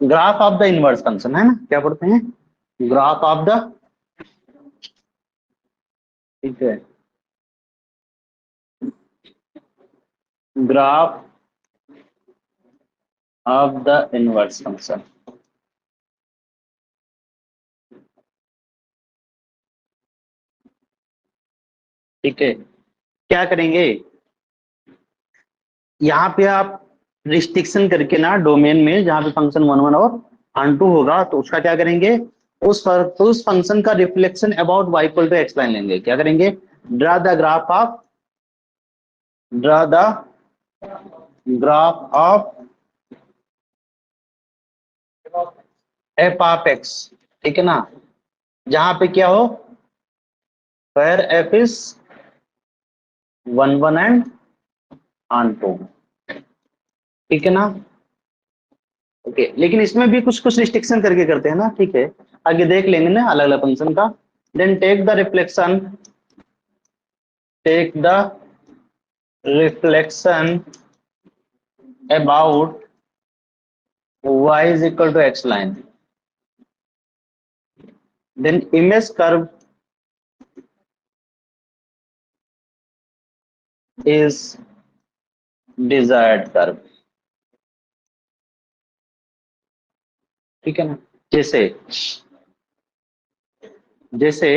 Graph of the inverse function है ना, क्या पढ़ते हैं, ग्राफ ऑफ द, ठीक है, graph of the inverse function. ठीक है, क्या करेंगे, यहाँ पे आप रिस्ट्रिक्शन करके ना डोमेन में जहाँ पे फंक्शन वन वन और ऑन टू होगा तो उसका क्या करेंगे, उस फंक्शन का reflection about y equal to x line लेंगे। क्या करेंगे, draw the graph of, draw the graph of f of x, ठीक है ना, जहां पे क्या हो, where f is one one and onto, ठीक है ना। ओके, लेकिन इसमें भी कुछ कुछ रिस्ट्रिक्शन करके करते हैं ना, ठीक है, आगे देख लेंगे ना अलग अलग फंक्शन का। Then take the reflection, take the reflection about y is equal to x line, then image curve is desired curve, ठीक है ना। जैसे जैसे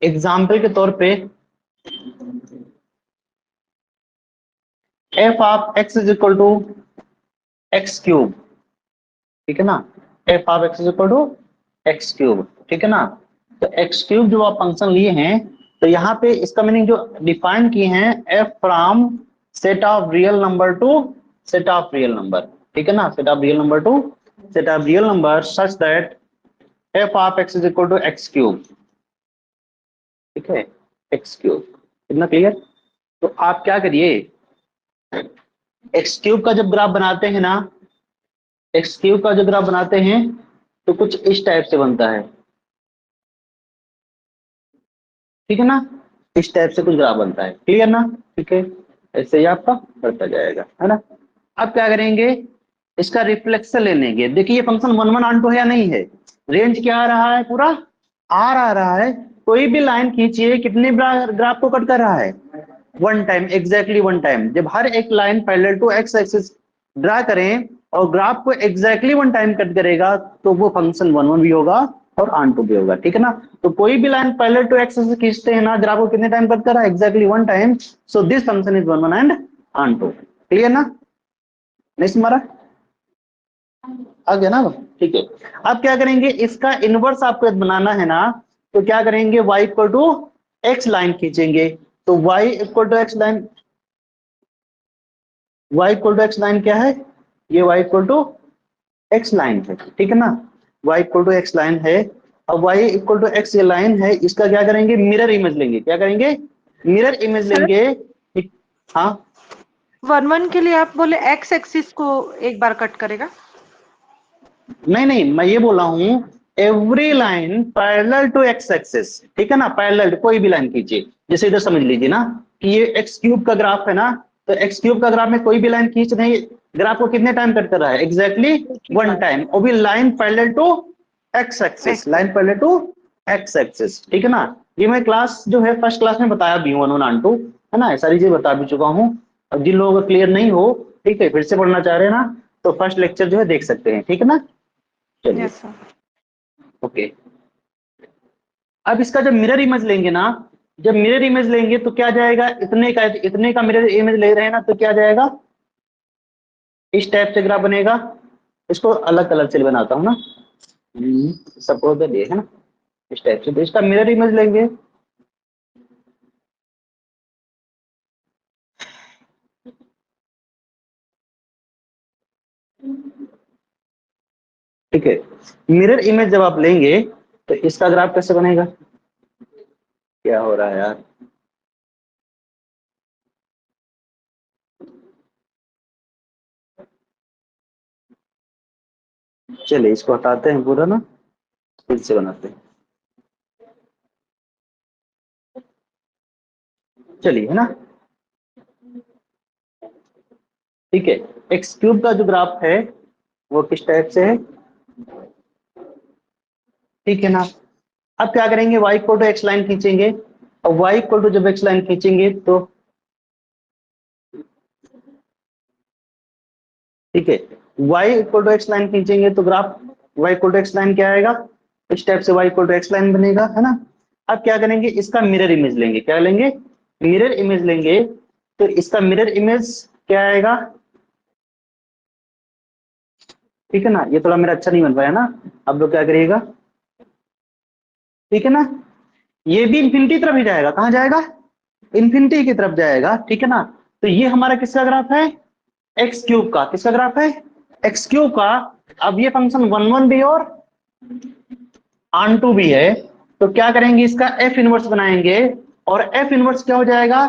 एग्जाम्पल के तौर पे f of x is equal to x cube, ठीक है ना, f of x is equal to x cube, ठीक है ना। तो एक्स क्यूब जो आप फंक्शन लिए हैं, तो यहाँ पे इसका मीनिंग जो डिफाइन किए हैं, f from set of real number to set of real number, ठीक है ना, set of real number to set of real number such that f of x is equal to x cube, ठीक है, x cube, इतना clear. तो आप क्या करिए, एक्स क्यूब का जब ग्राफ बनाते हैं ना, एक्स क्यूब का जो ग्राफ बनाते हैं तो कुछ इस टाइप से बनता है, ठीक है ना, इस टाइप से कुछ ग्राफ बनता है, क्लियर ना, ठीक है, ऐसे ही आपका बढ़ता जाएगा, है ना। अब क्या करेंगे, इसका रिफ्लेक्शन ले लेंगे। देखिए ये function one one onto है या नहीं है, रेंज क्या आ रहा है, पूरा आर आ रहा है। कोई भी लाइन खींचिए, कितने ग्राफ को कट कर रहा है, one time, exactly one time. जब हर एक line parallel to x axis draw करें और ग्राफ को एग्जैक्टली वन टाइम कट करेगा तो वो फंक्शन वन वन भी होगा और ऑन टू भी होगा, ठीक है ना। तो कोई भी line parallel to x axis खींचते हैं ना, ग्राफ को कितने टाइम कट कर रहा है, exactly one time. So this function is one one and onto, clear ना, नहीं तुम्हारा आ गया ना, ठीक है। अब क्या करेंगे, इसका इनवर्स आपको यदि बनाना है ना, तो क्या करेंगे, y equal to x line खींचेंगे। तो y equal to x line, y equal to x line क्या है, ये y equal to x line है, ठीक है ना, y equal to x line है। अब y इक्वल टू एक्स ये लाइन है, इसका क्या करेंगे, मिरर इमेज लेंगे। क्या करेंगे, मिरर इमेज सर लेंगे। हाँ, वन वन के लिए आप बोले एक्स एक्सिस को एक बार कट करेगा। नहीं नहीं, मैं ये बोला हूं every line parallel to x axis, ठीक है ना, पैरेलल कोई भी लाइन खींचिए। जैसे इधर समझ लीजिए ना कि ये एक्स क्यूब का ग्राफ है ना, तो एक्स क्यूब का ग्राफ में कोई भी लाइन खींच रहे हैं, ग्राफ को कितने टाइम कट कर रहा है, एग्जैक्टली वन टाइम, वो भी line parallel to x axis, line parallel to x axis, ठीक है ना। ये मैं क्लास जो है फर्स्ट क्लास में बताया भी हूँ, वन वन ऑन टू, है ना, सारी चीजें बता भी चुका हूँ। अब जिन लोगों को क्लियर नहीं हो, ठीक है, फिर से पढ़ना चाह रहे हैं ना, तो फर्स्ट लेक्चर जो है देख सकते हैं, ठीक है ना। चलिए, यस सर। ओके। अब इसका जब मिरर इमेज लेंगे ना, जब मिरर इमेज लेंगे तो क्या जाएगा, इतने का मिरर इमेज ले रहे हैं ना, तो क्या जाएगा, इस टाइप से ग्राफ बनेगा। इसको अलग अलग से बनाता हूं ना, सपोज ये है ना, इस टाइप से, तो इसका मिरर इमेज लेंगे। ठीक है, मिरर इमेज जब आप लेंगे तो इसका ग्राफ कैसे बनेगा, क्या हो रहा है यार, चलिए इसको हटाते हैं पूरा ना, फिर से बनाते हैं, चलिए, है ना। ठीक है, एक्स क्यूब का जो ग्राफ है वो किस टाइप से है, ठीक है ना। अब क्या करेंगे, y equal to x line खींचेंगे, और y इक्वल टू जब एक्स लाइन खींचेंगे तो ठीक है, y equal to x line खींचेंगे तो graph y equal to x line क्या आएगा, इस टाइप से y equal to x line बनेगा, है ना। अब क्या करेंगे, इसका मिरर इमेज लेंगे, क्या लेंगे, मिरर इमेज लेंगे, तो इसका मिरर इमेज क्या आएगा, ठीक है ना। ये थोड़ा मेरा अच्छा नहीं बन पाया ना, अब लोग क्या करिएगा, ठीक है ना। ये भी इंफिनिटी तरफ ही जाएगा, कहां जाएगा, इंफिनिटी की तरफ जाएगा, ठीक है ना। तो ये हमारा किसका ग्राफ है, एक्स क्यूब का, किसका ग्राफ है, एक्स क्यूब का। अब ये फंक्शन 1 1 भी और ऑन टू भी है, तो क्या करेंगे, इसका एफ इनवर्स बनाएंगे, और एफ इनवर्स क्या हो जाएगा,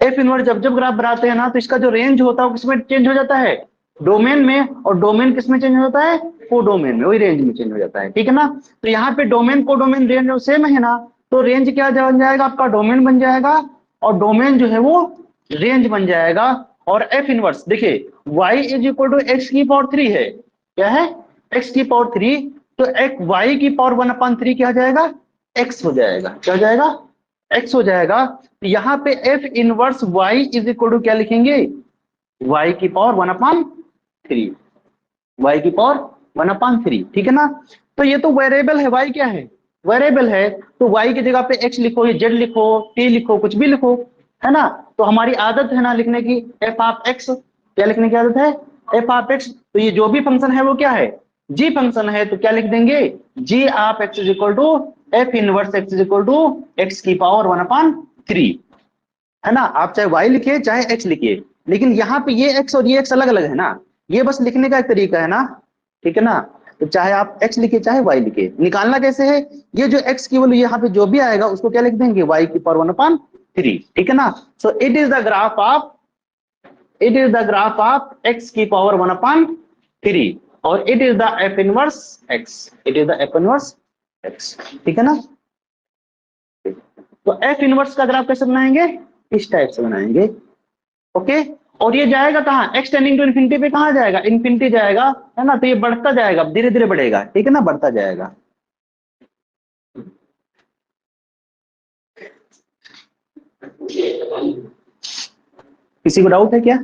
एफ इनवर्स जब जब ग्राफ बनाते हैं ना, तो इसका जो रेंज होता है किसमें चेंज हो जाता है, डोमेन में, और डोमेन किसमें चेंज हो जाता है, को डोमेन में, वही रेंज में चेंज हो जाता है, ठीक है ना। तो यहाँ पे डोमेन को डोमेन रेंज सेम है ना, तो रेंज क्या बन जाएगा, आपका डोमेन बन जाएगा, और डोमेन जो है वो रेंज बन जाएगा। और एफ इनवर्स देखिए, y is equal to x की पावर 3 है, क्या है, x की पावर 3, तो एक y की पावर 1/3 क्या हो जाएगा, x हो जाएगा, क्या हो जाएगा, x हो जाएगा। तो यहाँ पे f inverse y is equal to क्या लिखेंगे, y की पावर 1/3, y की पावर 1/3, ठीक है ना। तो ये तो वेरिएबल है, y क्या है, वेरिएबल है, तो y की जगह पे x लिखो, ये z लिखो, t लिखो, कुछ भी लिखो, है ना। तो हमारी आदत है ना लिखने की, f ऑफ x, क्या लिखने की आदत है, f ऑफ x। तो ये जो भी फंक्शन है वो क्या है, g फंक्शन है, तो क्या लिख देंगे, g of x is equal to f inverse x is equal to x की पावर 1/3, है ना। आप चाहे y लिखिए चाहे x लिखिए, लेकिन यहाँ पे ये x और ये x अलग अलग है ना, ये बस लिखने का एक तरीका है ना, ठीक है ना। तो चाहे आप x लिखिए चाहे y लिखिए, निकालना कैसे है, ये जो x की वैल्यू यहाँ पे जो भी आएगा उसको क्या लिख देंगे, y की पावर 1/3, ठीक है ना। So it is the graph of, it is the graph of x की पावर 1/3, और it is the f inverse x, it is the f inverse x, ठीक है ना। तो f इनवर्स का ग्राफ कैसे बनाएंगे, इस टाइप से बनाएंगे, ओके। और ये जाएगा कहाँ, x टेंडिंग टू इन्फिनिटी पे कहाँ जाएगा, इन्फिनिटी जाएगा, है ना। तो ये बढ़ता जाएगा, धीरे धीरे बढ़ेगा, ठीक है ना, बढ़ता जाएगा। किसी को डाउट है क्या,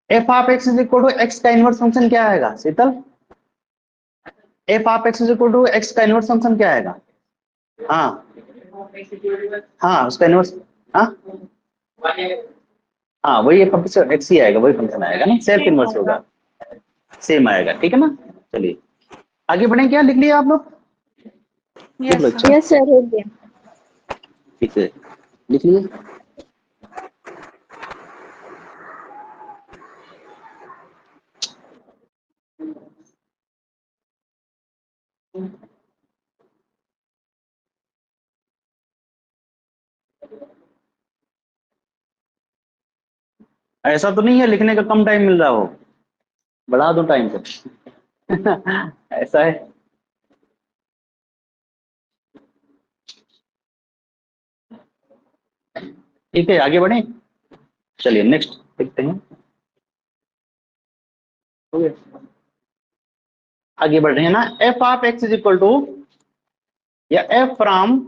f of x is equal to x का इनवर्स फंक्शन क्या आएगा Sheetal, f of x is equal to x का इनवर्स फंक्शन क्या आएगा, हाँ हाँ उसका इनवर्स, हाँ हाँ वही एफ ऑफ एक्स ही आएगा, वही फंक्शन आएगा ना, सेल्फ इनवर्स होगा, सेम आएगा, ठीक है ना। चलिए आगे बढ़े, क्या लिख लिया आप लोग, लिख लो, अच्छा यस सर, हो गया। ठीक है, लिख लिए। ऐसा तो नहीं है लिखने का कम टाइम मिल रहा हो, बढ़ा दो टाइम को ऐसा है, ठीक है आगे बढ़े, चलिए नेक्स्ट देखते हैं, हो गया, आगे बढ़ रहे हैं ना। F of x is equal to, या f from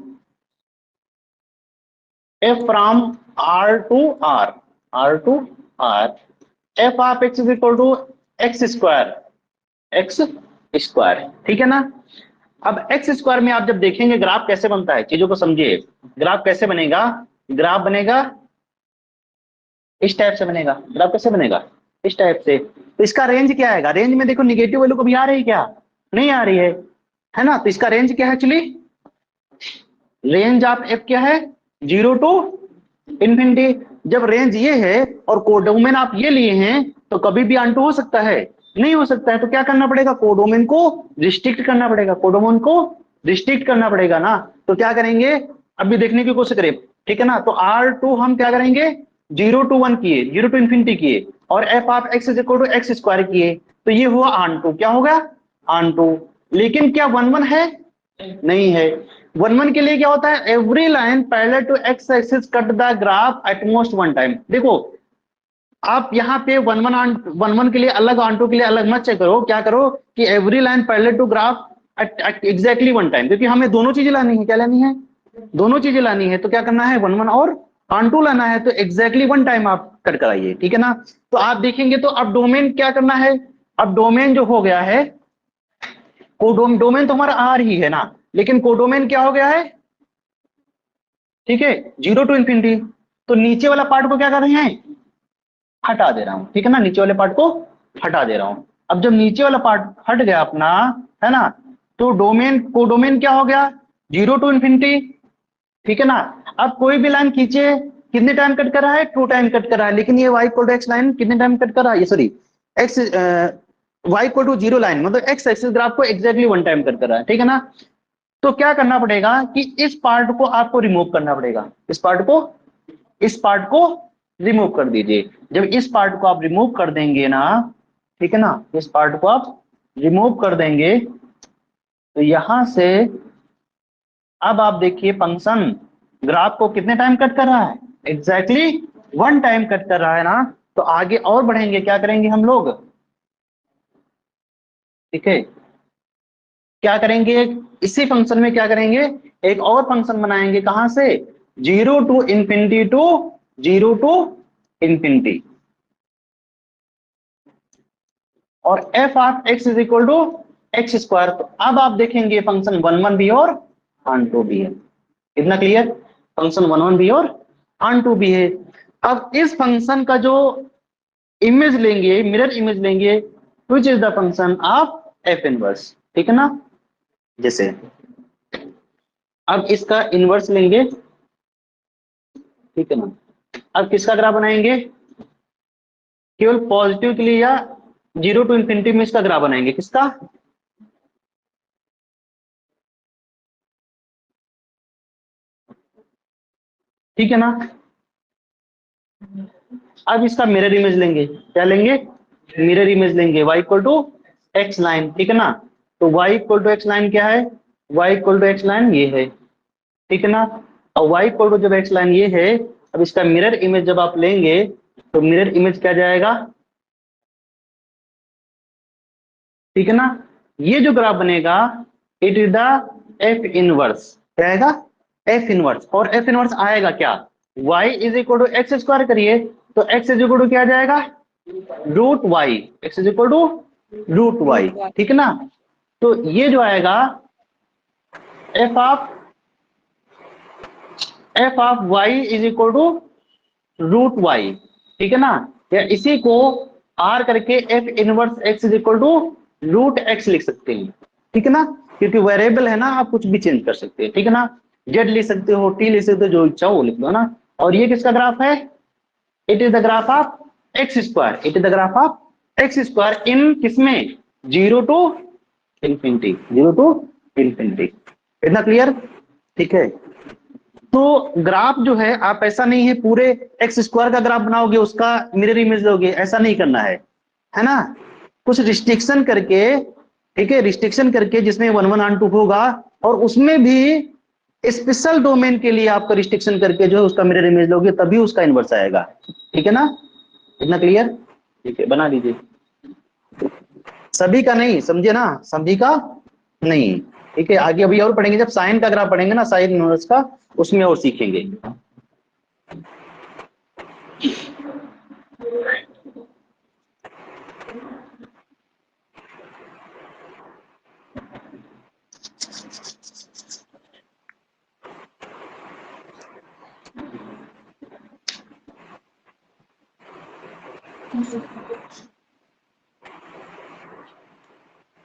R to R, R to R, f of x is equal to x square, x square, ठीक है ना। अब एक्स स्क्वायर में आप जब देखेंगे ग्राफ कैसे बनता है, चीजों को समझिए, ग्राफ कैसे बनेगा, ग्राफ बनेगा इस टाइप से बनेगा, ग्राफ कैसे बनेगा, इस टाइप से। तो इसका रेंज क्या आएगा, रेंज में देखो निगेटिव वैल्यू कभी आ रही है क्या, नहीं आ रही है ना। तो इसका रेंज क्या है एक्चुअली, रेंज ऑफ एफ क्या है, 0 टू इन्फिनिटी। जब रेंज ये है और कोडोमेन आप ये लिए हैं, तो कभी भी अनटू हो सकता है, नहीं हो सकता है, तो क्या करना पड़ेगा, कोडोमेन को रिस्ट्रिक्ट करना पड़ेगा, कोडोमेन को रिस्ट्रिक्ट करना पड़ेगा ना। तो क्या करेंगे, अभी देखने की कोशिश करें, ठीक है ना। तो R2 हम क्या करेंगे, 0 to 1 किए, 0 to इन्फिनिटी किए, और f of x is equal to x square किए, तो ये हुआ ऑन टू। क्या हो गया? Onto. लेकिन क्या 1 1 है? नहीं है। 1 1 के लिए क्या होता है? Every line parallel to x axis cut the graph at most one time. देखो आप यहाँ पे 1 1 के लिए अलग, ऑन टू के लिए अलग मत चेक करो। क्या करो कि every line parallel to graph at exactly one time, क्योंकि हमें दोनों चीजें लानी है। क्या लानी है? दोनों चीजें लानी है। तो क्या करना है? 1 1 और ऑन टू लाना है, तो एग्जैक्टली वन टाइम आप कट कराइए, ठीक है ना। तो आप देखेंगे तो अब डोमेन क्या करना है? अब डोमेन जो हो गया है, डोमेन तो हमारा आर ही है ना, लेकिन कोडोमेन क्या हो गया है? ठीक है, 0 टू इन्फिनिटी। तो नीचे वाला पार्ट को क्या कर रहे हैं? हटा दे रहा हूं, ठीक है ना। नीचे वाले पार्ट को हटा दे रहा हूं। अब जब नीचे वाला पार्ट हट गया अपना, है ना, तो डोमेन, कोडोमेन क्या हो गया? 0 टू इन्फिनिटी, ठीक है ना। अब कोई भी लाइन खींचे, कितने टाइम कट कर रहा है? 2 टाइम कट कर रहा है। लेकिन ये y equal to x line कितने टाइम कट कर रहा है? ये sorry, x y equal to 0 line, मतलब एक्स एक्सिस ग्राफ को एग्जैक्टली वन टाइम कट कर रहा है, ठीक है ना। तो क्या करना पड़ेगा कि इस पार्ट को आपको रिमूव करना पड़ेगा। इस पार्ट को रिमूव कर दीजिए। जब इस पार्ट को आप रिमूव कर देंगे ना, ठीक है ना, इस पार्ट को आप रिमूव कर देंगे, तो यहां से अब आप देखिए फंक्शन ग्राफ को कितने टाइम कट कर रहा है? एग्जैक्टली वन टाइम कट कर रहा है ना। तो आगे और बढ़ेंगे, क्या करेंगे हम लोग? ठीक है, क्या करेंगे? इसी फंक्शन में क्या करेंगे? एक और फंक्शन बनाएंगे। कहां से? 0 to infinity to 0 to infinity, और f of x is equal to x square. तो अब आप देखेंगे फंक्शन 1 1 भी और ऑन टू भी है। इतना क्लियर? फंक्शन 1 1 भी और ऑन टू भी है। अब इस फंक्शन का जो इमेज लेंगे, मिरर इमेज लेंगे, which is the function of F inverse, ठीक है ना। जैसे अब इसका इनवर्स लेंगे, ठीक है ना। अब किसका ग्राफ बनाएंगे? केवल पॉजिटिव के लिए, या 0 टू इन्फिनिटी में इसका ग्राफ बनाएंगे? किसका? ठीक है ना। अब इसका मिरर इमेज लेंगे। क्या लेंगे? मिरर इमेज लेंगे। y equal to x line, ठीक है ना। तो y equal to x line क्या है? y equal to x line ये है, ठीक है ना। और y इक्वल टू जब एक्स लाइन ये है, अब इसका मिरर इमेज जब आप लेंगे, तो मिरर इमेज क्या जाएगा? ठीक है ना। ये जो ग्राफ बनेगा, it is the f inverse. क्या आएगा? F inverse. और एफ इनवर्स आएगा क्या? y is equal to x square करिए, तो x इज इक्वल टू क्या जाएगा? Root y. X is equal to root y, ठीक है ना। तो ये जो आएगा f of y is equal to root y, ठीक है ना। या इसी को आर करके f inverse x is equal to root x लिख सकते हैं, ठीक है ना। क्योंकि वेरिएबल है ना, आप कुछ भी चेंज कर सकते हैं, ठीक है ना। जेड लिख सकते हो, टी लिख सकते हो, जो इच्छा हो वो लिख दो ना। और ये किसका ग्राफ है? It is the graph of x square. It is the graph of x square in किसमें? 0 टू इन्फिनिटी, 0 टू इन्फिनिटी। इतना क्लियर? ठीक है। तो ग्राफ जो है, आप ऐसा नहीं है पूरे एक्स स्क्वायर का ग्राफ बनाओगे उसका मिरर इमेज लोगे, ऐसा नहीं करना है ना। कुछ रिस्ट्रिक्शन करके, ठीक है, रिस्ट्रिक्शन करके जिसमें 1 1 ऑन 2 होगा, और उसमें भी स्पेशल डोमेन के लिए आपका रिस्ट्रिक्शन करके जो है उसका मिरर इमेज लोगे, तभी उसका इनवर्स आएगा, ठीक है ना। इतना क्लियर? ठीक है, बना दीजिए। सभी का नहीं, समझे ना, सभी का नहीं, ठीक है। आगे अभी और पढ़ेंगे, जब साइन का ग्राफ पढ़ेंगे ना, साइन इनवर्स का, उसमें और सीखेंगे।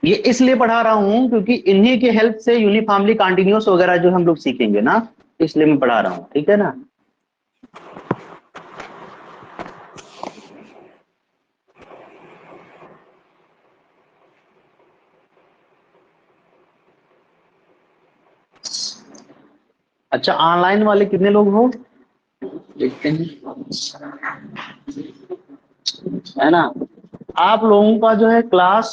ये इसलिए पढ़ा रहा हूं क्योंकि इन्हीं के हेल्प से यूनिफॉर्मली कंटिन्यूअस वगैरह जो हम लोग सीखेंगे ना, इसलिए मैं पढ़ा रहा हूं, ठीक है ना। अच्छा, ऑनलाइन वाले कितने लोग हो देखते हैं। है ना। आप लोगों का जो है क्लास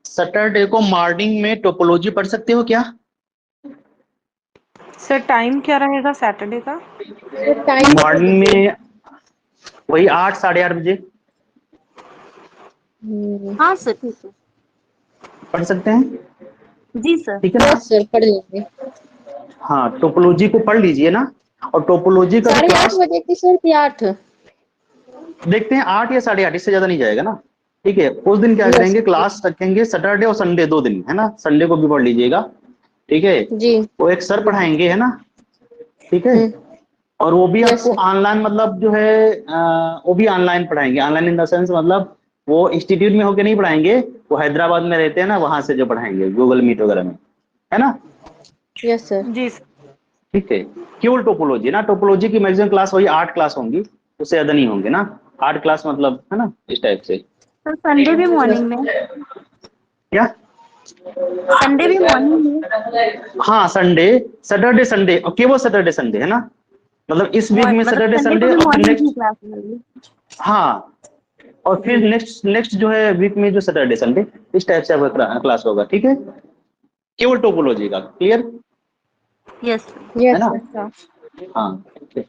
सैटरडे को मॉर्निंग में टोपोलॉजी पढ़ सकते हो क्या? सर टाइम क्या रहेगा सैटरडे का? सर टाइम मॉर्निंग में वही 8 साढ़े 8 बजे हाँ सर ठीक है। पढ़ सकते हैं, जी सर। ठीक है ना। यस सर पढ़ लेंगे। हाँ, टोपोलॉजी को पढ़ लीजिए ना। और टोपोलॉजी का जो 8:30 क्लास बजे की सर कि 8? देखते हैं 8 या साढ़े 8, इससे ज्यादा नहीं जाएगा ना। ठीक है, उस दिन क्या यस करेंगे, क्लास रखेंगे सैटरडे और संडे 2 दिन, है ना। संडे को भी पढ़ लीजिएगा, ठीक है। जी। वो एक सर पढ़ाएंगे, है ना, ठीक है। और वो भी यस आपको सर। ऑनलाइन, मतलब जो है वो भी ऑनलाइन पढ़ाएंगे। ऑनलाइन इन द सेंस मतलब वो इंस्टीट्यूट में होकर नहीं पढ़ाएंगे, वो हैदराबाद में रहते हैं ना, वहां से जो पढ़ाएंगे गूगल मीट वगैरह में, है ना। Yes sir. जी सर। ठीक है, केवल टोपोलॉजी ना, टोपोलॉजी की मैक्सिमम क्लास वही 8 क्लास होंगी, उससे ज्यादा नहीं होंगे ना। 8 क्लास मतलब, है ना, इस टाइप से। सर संडे भी मॉर्निंग में? क्या? संडे भी मॉर्निंग में? हाँ, संडे, सैटरडे संडे, और केवल सैटरडे संडे, है ना। मतलब इस वीक में मतलब सैटरडे संडे को संडे, भी और फिर मॉर्निंग की नेक्स्ट, क्लास होगी? हाँ, और फिर जी। नेक्स्ट नेक्स्ट जो है वीक में जो सैटरडे संडे, इस टाइप से आपका क्लास होगा, ठीक है। केवल टोपोलॉजी का, क्लियर, यस है यस ना। सर। हाँ, ठीक है।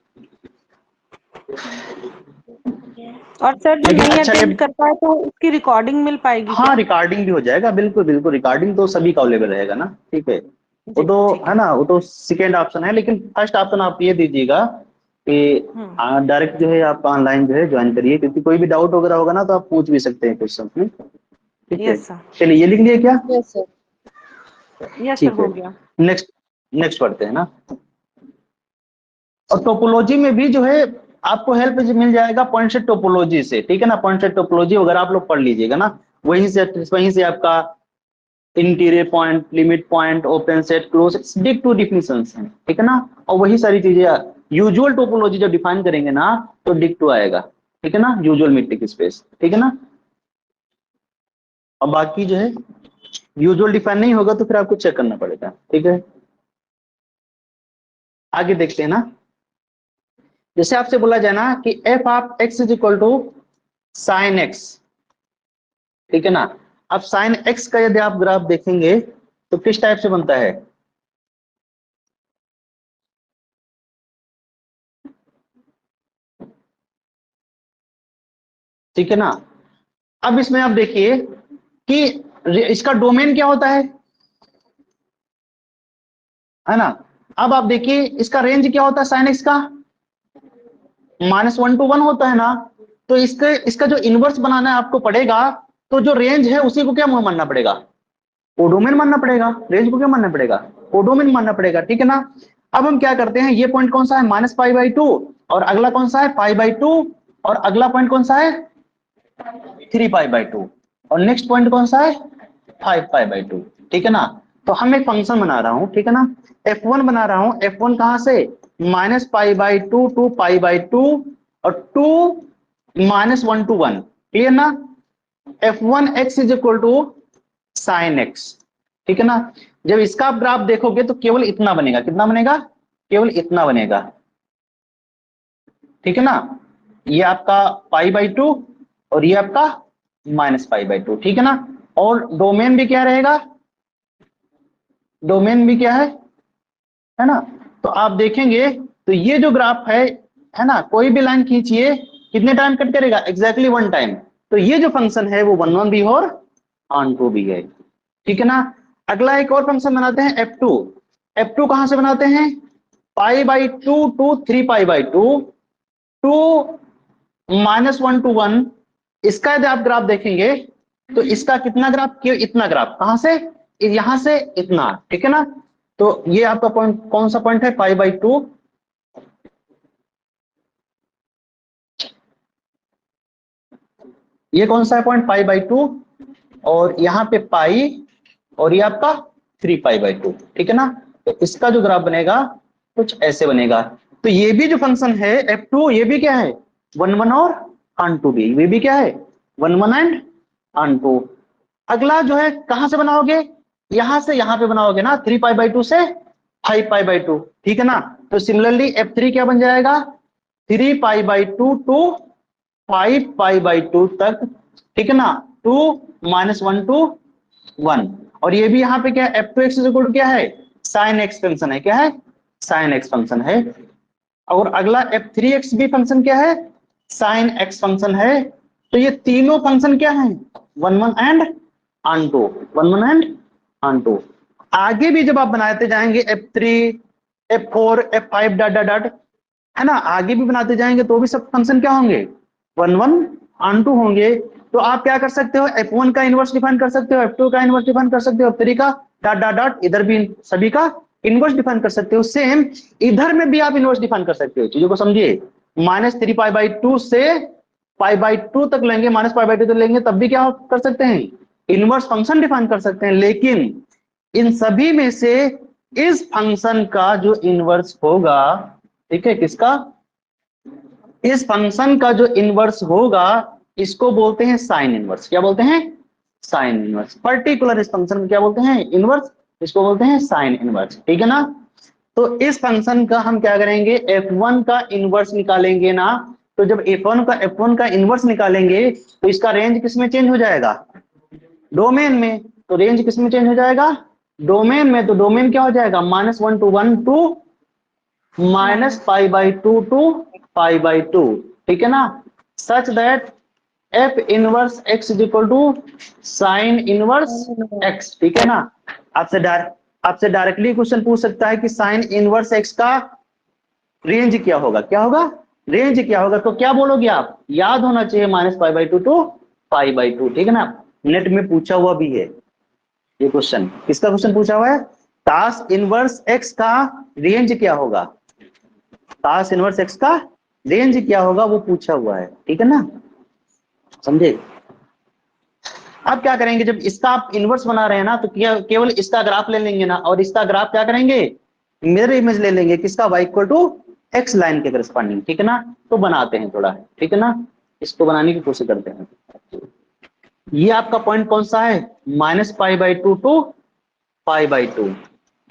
और सर जो लेकिन नहीं अच्छा ये, अटेंड कर पाए तो उसकी रिकॉर्डिंग मिल पाएगी हाँ, क्या? रिकॉर्डिंग भी हो जाएगा, बिल्कुल बिल्कुल, रिकॉर्डिंग तो सभी का अवेलेबल रहेगा ना, ठीक है। वो जी तो ठीक है है। ना, वो तो सेकेंड ऑप्शन है, लेकिन फर्स्ट ऑप्शन आप ये दीजिएगा कि डायरेक्ट जो है आप ऑनलाइन जो है ज्वाइन करिए, क्योंकि कोई भी डाउट वगैरह होगा ना तो आप पूछ भी सकते हैं क्वेश्चन में, ठीक है। Yes sir. चलिए, ये लिख लिया क्या? Yes sir. यस सर ठीक है, हो गया। नेक्स्ट नेक्स्ट पढ़ते हैं ना। और टोपोलॉजी में भी जो है आपको हेल्प मिल जाएगा पॉइंट सेट टोपोलॉजी से, ठीक है ना। पॉइंट सेट टोपोलॉजी वगैरह आप लोग पढ़ लीजिएगा ना, वहीं से आपका interior point, limit point, open set, close set, डिक टू डिफिनेशंस हैं, ठीक है ना। और वही सारी चीजें यूजुअल टोपोलॉजी जब डिफाइन करेंगे ना तो डिक टू आएगा, ठीक है ना, यूजुअल मीट्रिक स्पेस, ठीक है ना। और बाकी जो है यूजुअल डिफाइन नहीं होगा तो फिर आपको चेक करना पड़ेगा, ठीक है। आगे देखते हैं ना। जैसे आपसे बोला जाए ना कि f of x is equal to sine x, ठीक है ना। अब साइन एक्स का यदि आप ग्राफ देखेंगे तो किस टाइप से बनता है? ठीक है ना। अब इसमें आप देखिए कि इसका डोमेन क्या होता है ना। अब आप देखिए इसका रेंज क्या होता है, साइन एक्स का -1 to 1 होता है ना। तो इसका जो इनवर्स बनाना है आपको पड़ेगा, तो जो रेंज है उसी को क्या मानना पड़ेगा, कोडोमेन मानना पड़ेगा। रेंज को क्या मानना पड़ेगा, कोडोमेन मानना पड़ेगा, ठीक है ना। अब हम क्या करते हैं, ये पॉइंट कौन सा है, -π/2, और अगला कौन सा है, π/2, और अगला पॉइंट कौन सा है, 3π/2, और नेक्स्ट पॉइंट कौन सा है, 5π/2, ठीक है ना। तो हम एक फंक्शन बना रहा हूं, ठीक है ना, f1 बना रहा हूं। f1 कहां से, -π/2 टू π/2, और 2 -1 to 1, क्लियर ना। f1 x is equal to sine x, ठीक है ना। जब इसका आप ग्राफ देखोगे तो केवल इतना बनेगा, कितना बनेगा, केवल इतना बनेगा, ठीक है ना। ये आपका π/2 और ये आपका -π/2, ठीक है ना। और डोमेन भी क्या रहेगा, डोमेन भी क्या है ना। तो आप देखेंगे तो ये जो ग्राफ है ना, कोई भी लाइन खींचिए कितने टाइम कट करेगा, एग्जैक्टली 1 टाइम। तो ये जो फंक्शन है वो 1 1 भी और ऑन 2 भी है, ठीक है ना। अगला एक और फंक्शन बनाते हैं f2। f2 कहां से बनाते हैं, π/2 टू 3π/2, 2 -1 to 1। इसका यदि आप ग्राफ देखेंगे तो इसका कितना ग्राफ, इतना ग्राफ, कहां से, यहां से इतना, ठीक है ना। तो ये आपका पॉइंट कौन सा पॉइंट है, π/2, ये कौन सा है पॉइंट, π/2, और यहाँ पे पाई, और ये आपका 3π/2, ठीक है ना। तो इसका जो ग्राफ बनेगा कुछ ऐसे बनेगा। तो ये भी जो फंक्शन है f2, ये भी क्या है, 1 1 और ऑन 2 भी, ये भी क्या है, 1 1 एंड ऑन 2। अगला जो है कहां से बनाओगे, यहां से यहां पे बनाओगे ना, 3π/2 से 5π/2, ठीक है ना। तो सिमिलरली f3 क्या बन जाएगा, 3π/2 टू 5π/2 तक, ठीक है ना, 2 -1 to 1। और ये भी यहाँ पे क्या है, f2x इक्वल क्या है, साइन एक्स फंक्शन है, क्या है, साइन एक्स फंक्शन है। और अगला f3x भी फंक्शन क्या है, साइन एक्स फंक्शन है। तो ये तीनों फंक्शन क्या है, 1 1 एंड ऑन2, 1 1 एंड ऑन2। आगे भी जब आप बनाते जाएंगे f3 f4 f5 dot dot dot, है ना, आगे भी बनाते जाएंगे तो भी सब फंक्शन क्या होंगे, 1 1 ऑन2 होंगे। तो आप क्या कर सकते हो, f1 का इनवर्स डिफाइन कर सकते हो, f2 का इनवर्स डिफाइन कर सकते हो, f3 का डॉट डॉट डॉट, इधर भी सभी का इनवर्स डिफाइन कर सकते हो। सेम इधर में भी आप इनवर्स डिफाइन कर सकते हो। चीजों को समझिए, -3π/2 से π/2 तक लेंगे, -π/2 तक लेंगे, तब भी क्या कर सकते हैं, इनवर्स फंक्शन डिफाइन कर सकते हैं। लेकिन इन सभी में से इस फंक्शन का जो इनवर्स होगा, ठीक है, किसका, इस फंक्शन का जो इनवर्स होगा इसको बोलते हैं साइन इनवर्स। क्या बोलते हैं, साइन इनवर्स। पर्टिकुलर इस फंक्शन को क्या बोलते हैं, इनवर्स, इसको बोलते हैं साइन इनवर्स, ठीक है ना। तो इस फंक्शन का हम क्या करेंगे, f1 का इनवर्स निकालेंगे ना। तो जब f1 का इनवर्स निकालेंगे तो इसका रेंज किस में चेंज हो जाएगा, डोमेन में। तो रेंज किस में चेंज हो जाएगा, डोमेन में। तो डोमेन क्या हो जाएगा, -1 to 1 टू -π/2 टू π/2, ठीक है ना। Such that f inverse x is equal to sine inverse x, ठीक है ना। आपसे डायरेक्टली क्वेश्चन पूछ सकता है कि साइन इनवर्स x का रेंज क्या होगा, क्या होगा, रेंज क्या होगा। तो क्या बोलोगे आप, याद होना चाहिए -π/2 टू π/2, ठीक है ना। नेट में पूछा हुआ भी है ये क्वेश्चन। किसका क्वेश्चन पूछा हुआ है, तास इनवर्स x का रेंज क्या होगा, तास इनवर्स x का रेंज क्या होगा वो पूछा हुआ है, ठीक है ना, समझे। अब क्या करेंगे, जब इसका आप इनवर्स बना रहे हैं ना, तो केवल इसका ग्राफ ले लेंगे ना, और इसका ग्राफ क्या करेंगे, मिरर इमेज ले लेंगे, किसका, y equal to x line के करस्पॉन्डिंग, ठीक है ना। तो बनाते हैं थोड़ा, ठीक है ना, इसको बनाने की कोशिश करते हैं। ये आपका पॉइंट कौन सा है, -π/2 टू π/2,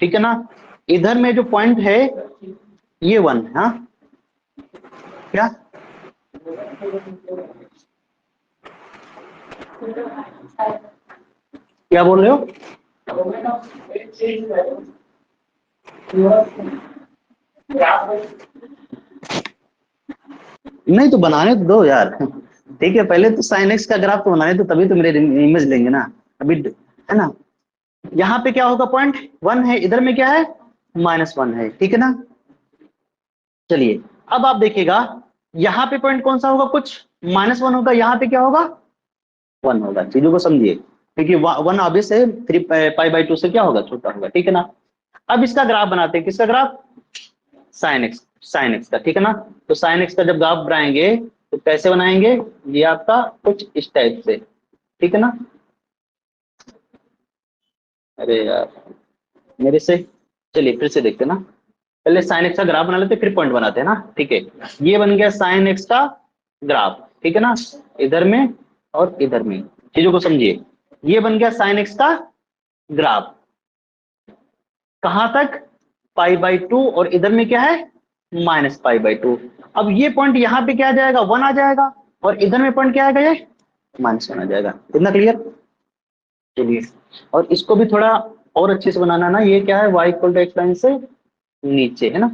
ठीक है ना। इधर में जो पॉइंट है ये 1, हाँ क्या, क्या बोल रहे हो, नहीं तो बनाने तो दो यार, ठीक है। पहले तो साइन एक्स का ग्राफ तो बनाने तो, तभी तो मेरे इमेज लेंगे ना अभी, है ना। यहाँ पे क्या होगा, पॉइंट 1 है, इधर में क्या है, -1 है, ठीक है ना। चलिए अब आप देखिएगा, यहाँ पे पॉइंट कौन सा होगा, कुछ -1 होगा, यहाँ पे क्या होगा, 1 होगा। चीजों को समझिए, क्योंकि 1 ऑब्वियस है, 3π/2 से क्या होगा, छोटा होगा, ठीक है ना। अब इसका ग्राफ बनाते हैं, किसका ग्राफ, साइन एक्स का, ठीक है ना। तो साइन एक्स का जब ग्राफ बनाएंगे तो कैसे बनाएंगे, ये आपका कुछ इस टाइप से, ठीक है ना। अरे यार मेरे से, चलिए फिर से देखते हैं ना, पहले साइन एक्स का ग्राफ बना लेते फिर पॉइंट बनाते हैं ना, ठीक है। ये बन गया साइन एक्स का ग्राफ, ठीक है ना, इधर में और इधर में। चीजों को समझिए, ये बन गया साइन एक्स का ग्राफ, कहां तक, π/2, और इधर में क्या है, -π/2। अब ये पॉइंट यहाँ पे क्या आ जाएगा, 1 आ जाएगा, और इधर में पॉइंट क्या आएगा, ये -1 आ जाएगा। इतना क्लियर, चलिए। और इसको भी थोड़ा और अच्छे से बनाना ना, ये क्या है, y equal to x line से नीचे, है ना,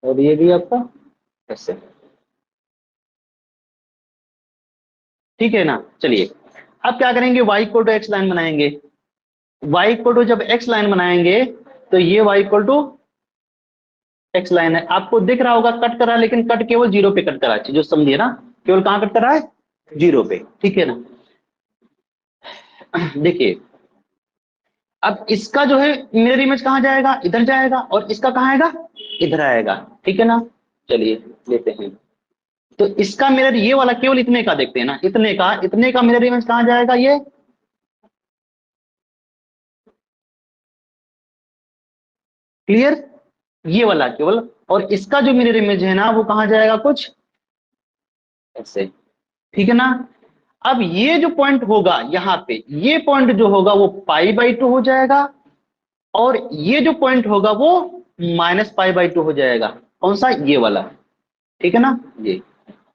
और ये भी आपका ऐसे, ठीक है ना। चलिए अब क्या करेंगे, y equal to x line बनाएंगे। y इक्वल टू जब x लाइन बनाएंगे तो ये y equal to x line है, आपको दिख रहा होगा कट कर रहा है, लेकिन कट केवल 0 पे कट कर रहा है, जो समझिए ना, केवल कहां कट कर रहा है, 0 पे, ठीक है ना। देखिए अब इसका जो है मिरर इमेज कहां जाएगा, इधर जाएगा, और इसका कहां आएगा, इधर आएगा, ठीक है ना। चलिए लेते हैं, तो इसका मिरर ये वाला केवल इतने का देखते हैं ना, इतने का मिरर इमेज कहां जाएगा, ये क्लियर, ये वाला केवल, और इसका जो मिरर इमेज है ना वो कहां जाएगा, कुछ ऐसे, ठीक है ना। अब ये जो पॉइंट होगा यहाँ पे, ये पॉइंट जो होगा वो π/2 हो जाएगा, और ये जो पॉइंट होगा वो -π/2 हो जाएगा, कौन सा, ये वाला, ठीक है ना, ये।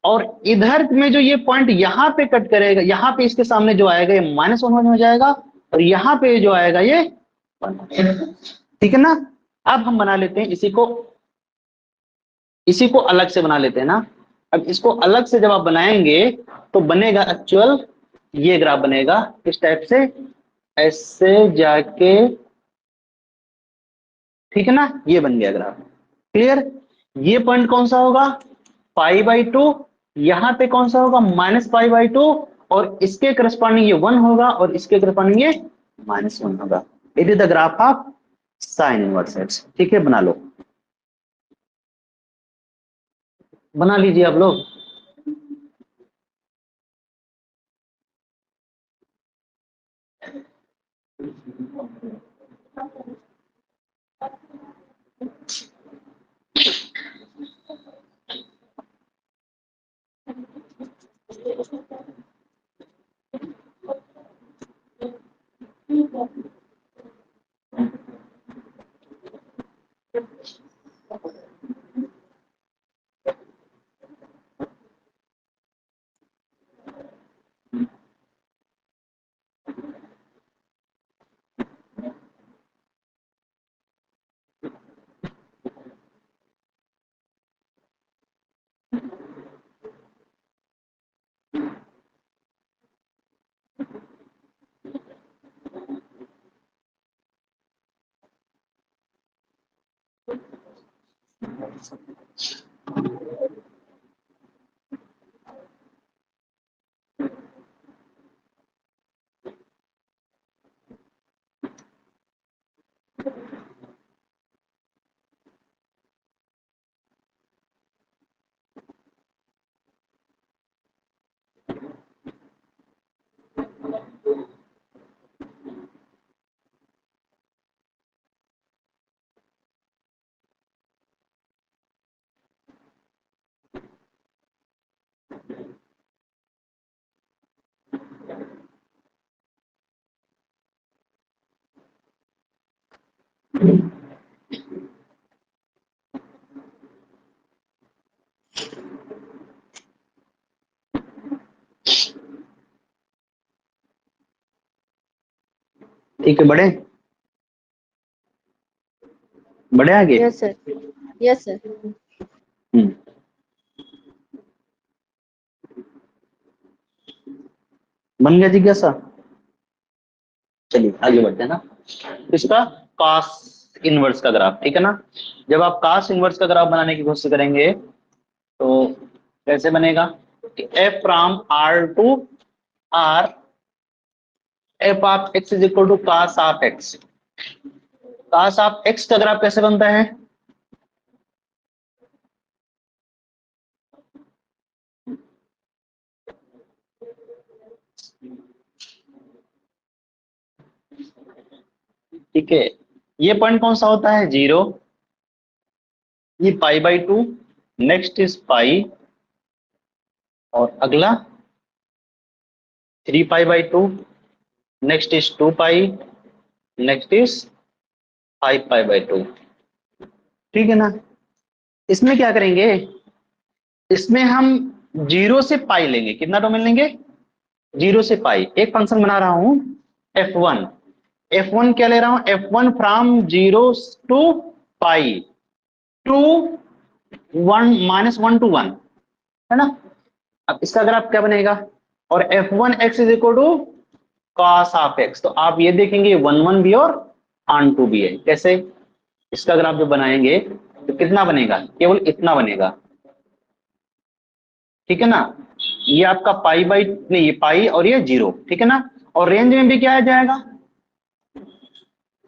और इधर में जो ये पॉइंट यहाँ पे कट करेगा, यहाँ पे इसके सामने जो आएगा ये -1 हो जाएगा, और यहाँ पे जो आएगा ये 1, ठीक है ना। अब हम बना लेते हैं इसी को अलग से बना लेते हैं ना। अब इसको अलग से जब आप बनाएंगे तो बनेगा एक्चुअल ये ग्राफ बनेगा इस टाइप से, ऐसे जाके, ठीक है ना, ये बन गया ग्राफ। क्लियर। ये पॉइंट कौन सा होगा, π/2, यहां पे कौन सा होगा, -π/2, और इसके करस्पॉन्डिंग ये 1 होगा, और इसके करस्पॉन्डिंग ये -1 होगा। It is the graph of sine inverse x. ठीक है, बना लो, बना लीजिए आप लोग। ठीक है, बढ़े बढ़े आगे। Yes sir, yes sir. बन गया जिज्ञासा। चलिए आगे बढ़ते हैं ना। इसका कॉस इनवर्स का ग्राफ, ठीक है ना। जब आप कॉस इनवर्स का ग्राफ बनाने की कोशिश करेंगे तो कैसे बनेगा, f from R to R, f of x is equal to cos of x। Cos of x का ग्राफ कैसे बनता है, ठीक है। ये पॉइंट कौन सा होता है, 0, ये π/2, नेक्स्ट इज पाई, और अगला 3π/2, नेक्स्ट इज 2π, नेक्स्ट इज 5π/2, ठीक है ना। इसमें क्या करेंगे, इसमें हम 0 से पाई लेंगे, कितना डोमेन लेंगे, 0 से पाई। एक फंक्शन बना रहा हूं f1, f1 क्या ले रहा हूं, f1 from 0 to pi to 1 -1 to 1, है ना। अब इसका ग्राफ क्या बनेगा, और f1 x is equal to cos of x, तो आप ये देखेंगे 1 भी और ऑन 2 भी है। कैसे, इसका ग्राफ जो बनाएंगे तो कितना बनेगा, केवल इतना बनेगा, ठीक है ना। ये आपका नहीं, ये पाई और ये 0, ठीक है ना। और रेंज में भी क्या आ जाएगा,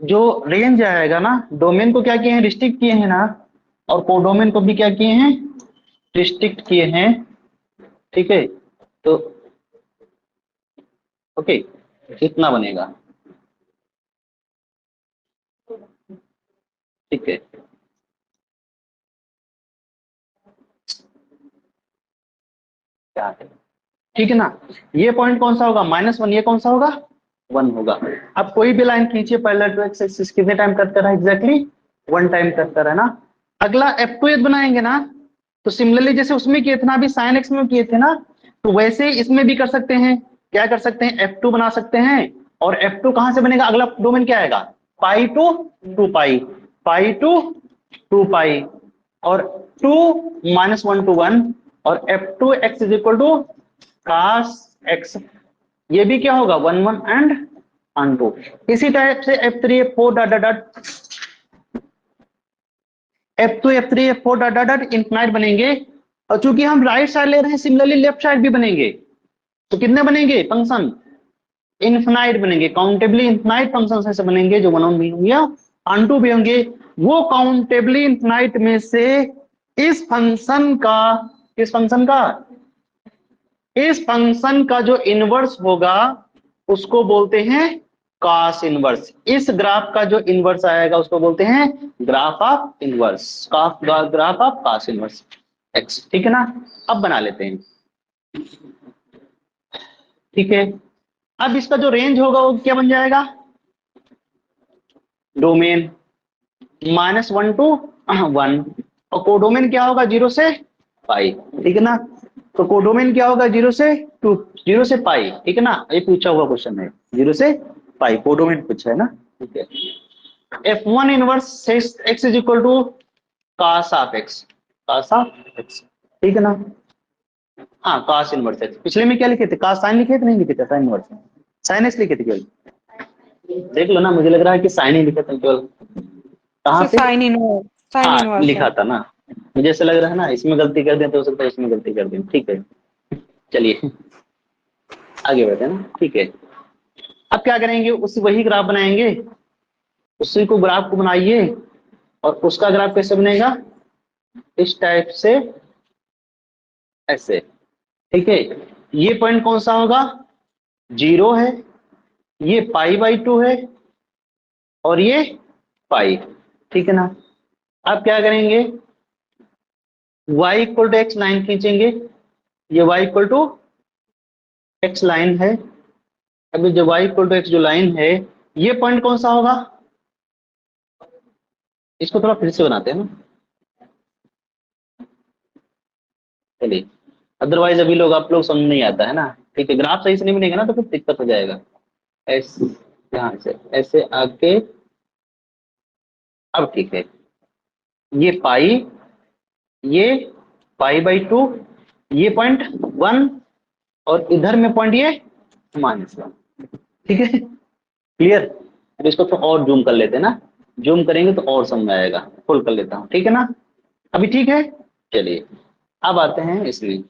जो रेंज आएगा ना, डोमेन को क्या किए हैं, रिस्ट्रिक्ट किए हैं ना, और कोडोमेन को भी क्या किए हैं, रिस्ट्रिक्ट किए हैं, ठीक है। तो ओके, इतना बनेगा, ठीक है। क्या है, ठीक है ना। ये पॉइंट कौन सा होगा, -1, ये कौन सा होगा, 1 होगा। अब कोई भी लाइन खींचिए पैरेलल टू एक्स एक्सिस, कितने टाइम कट कर रहा है, एग्जैक्टली 1 टाइम कट कर रहा है ना। अगला F2 बनाएंगे ना, तो सिमिलरली जैसे उसमें किए थे ना, अभी sin x में किए थे ना, तो वैसे ही इसमें भी कर सकते हैं। क्या कर सकते हैं, F2 बना सकते हैं। और F2 कहां से बनेगा, अगला डोमेन क्या आएगा, पाई टू 2 पाई, पाई टू 2 पाई, और 2 -1 to 1, और F2x is equal to cos x। ये भी क्या होगा, 1 1 एंड ऑन 2। इसी टाइप से F3 F4 dot dot dot, F2 F3 F4 dot dot dot infinite बनेंगे। और चूंकि हम राइट साइड ले रहे हैं, सिमिलरली लेफ्ट साइड भी बनेंगे। तो कितने बनेंगे फंक्शन, इनफिनाइट बनेंगे, काउंटेबली इनफिनाइट फंक्शन ऐसे बनेंगे जो 1 1 भी होंगे ऑन 2 भी होंगे। वो काउंटेबली इनफिनाइट में से इस फंक्शन का, किस फंक्शन का, इस फंक्शन का जो इनवर्स होगा उसको बोलते हैं कॉस इनवर्स। इस ग्राफ का जो इनवर्स आएगा उसको बोलते हैं graph of inverse, graph of cos inverse x. ठीक है ना, अब बना लेते हैं। ठीक है, अब इसका जो रेंज होगा वो क्या बन जाएगा, डोमेन -1 to 1, और कोडोमेन क्या होगा 0 से पाई। ठीक है ना, तो कोडोमेन क्या होगा 0 से 2, 0 से पाई। ठीक है ना, ये पूछा हुआ क्वेश्चन है, 0 से पाई कोडोमेन पूछा है ना। ठीक है, F1 inverse x is equal to cos of x, cos of x। ठीक है ना, हाँ cos इनवर्स x। पिछले में क्या लिखे थे, cos साइन लिखे थे, नहीं लिखे थे साइन इनवर्स, साइन x लिखे थे केवल। देख लो ना, मुझे लग रहा है कि साइन ही लिखे थे केवल। कहाँ पे, साइन इनवर्स, साइन हाँ इनवर्स लिखा है। था ना, मुझे ऐसा लग रहा है ना इसमें गलती कर दें तो हो सकता है इसमें गलती कर दें। ठीक है, चलिए आगे बढ़ते हैं ना। ठीक है, अब क्या करेंगे, उसी वही ग्राफ बनाएंगे, उसी को ग्राफ को बनाइए, और उसका ग्राफ कैसे बनेगा, इस टाइप से, ऐसे। ठीक है, ये पॉइंट कौन सा होगा, 0 है, ये π/2 है, और ये पाई। ठीक है ना, अब क्या करेंगे, y equal to x line खींचेंगे, ये y equal to x line है। अभी जो y इक्वल टू एक्स जो लाइन है, ये पॉइंट कौन सा होगा, इसको थोड़ा फिर से बनाते हैं ना, चलिए, अदरवाइज अभी लोग आप लोग समझ नहीं आता है ना। ठीक है, ग्राफ सही से नहीं बनेगा ना तो फिर दिक्कत हो जाएगा। ऐसे, यहाँ से ऐसे आके, अब ठीक है, ये पाई, ये π/2, ये पॉइंट 1, और इधर में पॉइंट ये -1। ठीक है, क्लियर। अब इसको तो और जूम कर लेते हैं ना, जूम करेंगे तो और समझ में आएगा, फुल कर लेता हूं। ठीक है ना, अभी ठीक है। चलिए अब आते हैं इसमें,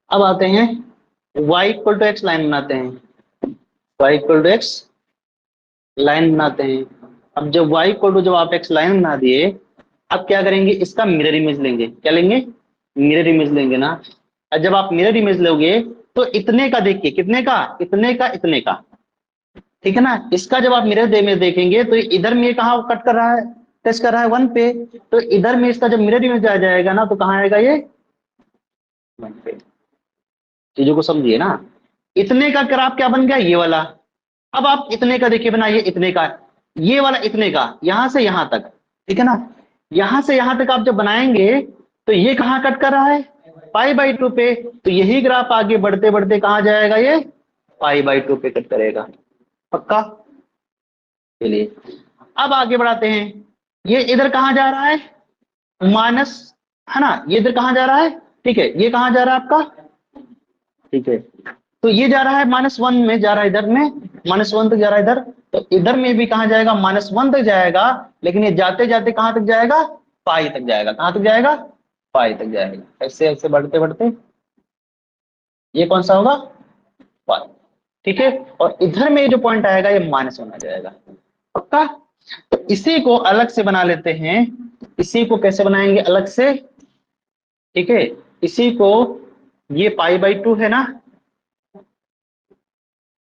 अब आते हैं y equal to x line बनाते हैं, y equal to x line बनाते हैं। अब जब y इक्वल टू, जब आप एक्स लाइन बना दिए, अब क्या करेंगे, इसका मिरर इमेज लेंगे। क्या लेंगे, मिरर इमेज लेंगे ना। और जब आप मिरर इमेज लोगे तो इतने का देखिए, कितने का, इतने का, इतने का। ठीक है ना, इसका जब आप मिरर इमेज देखेंगे तो इधर में ये कहाँ कट कर रहा है, टच कर रहा है 1 पे, तो इधर में इसका जब मिरर इमेज आ जाएगा ना तो कहाँ आएगा, ये 1 पे। चीजों को समझिए ना, इतने का ग्राफ क्या बन गया, ये वाला। अब आप इतने का देखिए बनाइए, इतने का, ये वाला इतने का, यहां से यहां तक। ठीक है ना, यहां से यहां तक आप जब बनाएंगे तो ये कहां कट कर रहा है, π/2 पे। तो यही ग्राफ आगे बढ़ते बढ़ते कहां जाएगा, ये π/2 पे कट करेगा, पक्का। चलिए अब आगे बढ़ाते हैं, ये इधर कहां जा रहा है, माइनस, है ना, ये इधर कहां जा रहा है। ठीक है, ये कहां जा रहा है आपका, ठीक है, तो ये जा रहा है -1 में जा रहा है, इधर में -1 तक जा रहा है इधर। तो इधर में भी कहां जाएगा, -1 तक जाएगा, लेकिन ये जाते जाते कहां तक जाएगा, पाई तक जाएगा। कहां तक जाएगा, पाई तक जाएगा। ऐसे ऐसे बढ़ते बढ़ते ये कौन सा होगा, पाई। ठीक है, और इधर में जो पॉइंट आएगा ये -1 आ जाएगा, पक्का। तो इसी को अलग से बना लेते हैं, इसी को कैसे बनाएंगे अलग से। ठीक है, इसी को, ये π/2 है ना,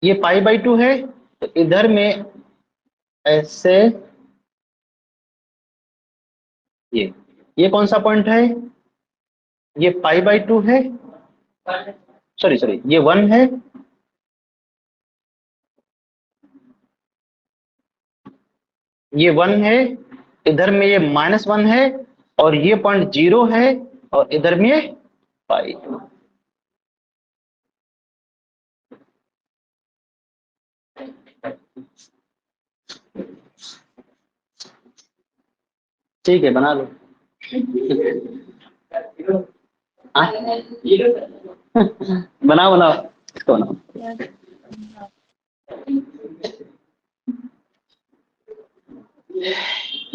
ये π/2 है, तो इधर में ऐसे, ये कौन सा पॉइंट है, ये π/2 है, सॉरी सॉरी ये 1 है, ये 1 है, इधर में ये -1 है, और ये पॉइंट 0 है, और इधर में ये पाई। ठीक है, बना लो। हाँ? बनाओ बनाओ, इसको बनाओ।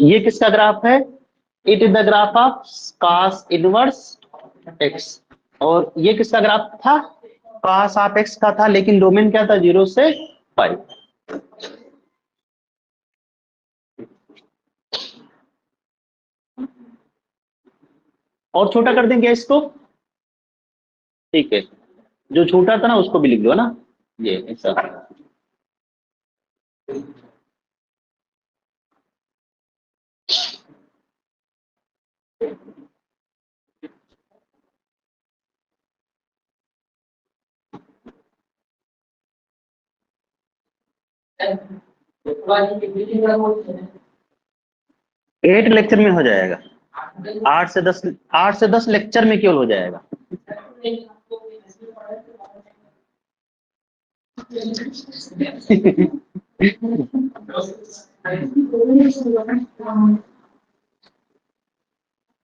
ये किसका ग्राफ है? It is the graph of cos inverse x। और ये किसका ग्राफ था? cos ऑफ x का था, लेकिन डोमेन क्या था? 0 से पाई। और छोटा कर देंगे इसको। ठीक है, जो छोटा था ना उसको भी लिख दो ना, ये ऐसा। एट लेक्चर में हो जाएगा, 8 से 10 लेक्चर में केवल हो जाएगा।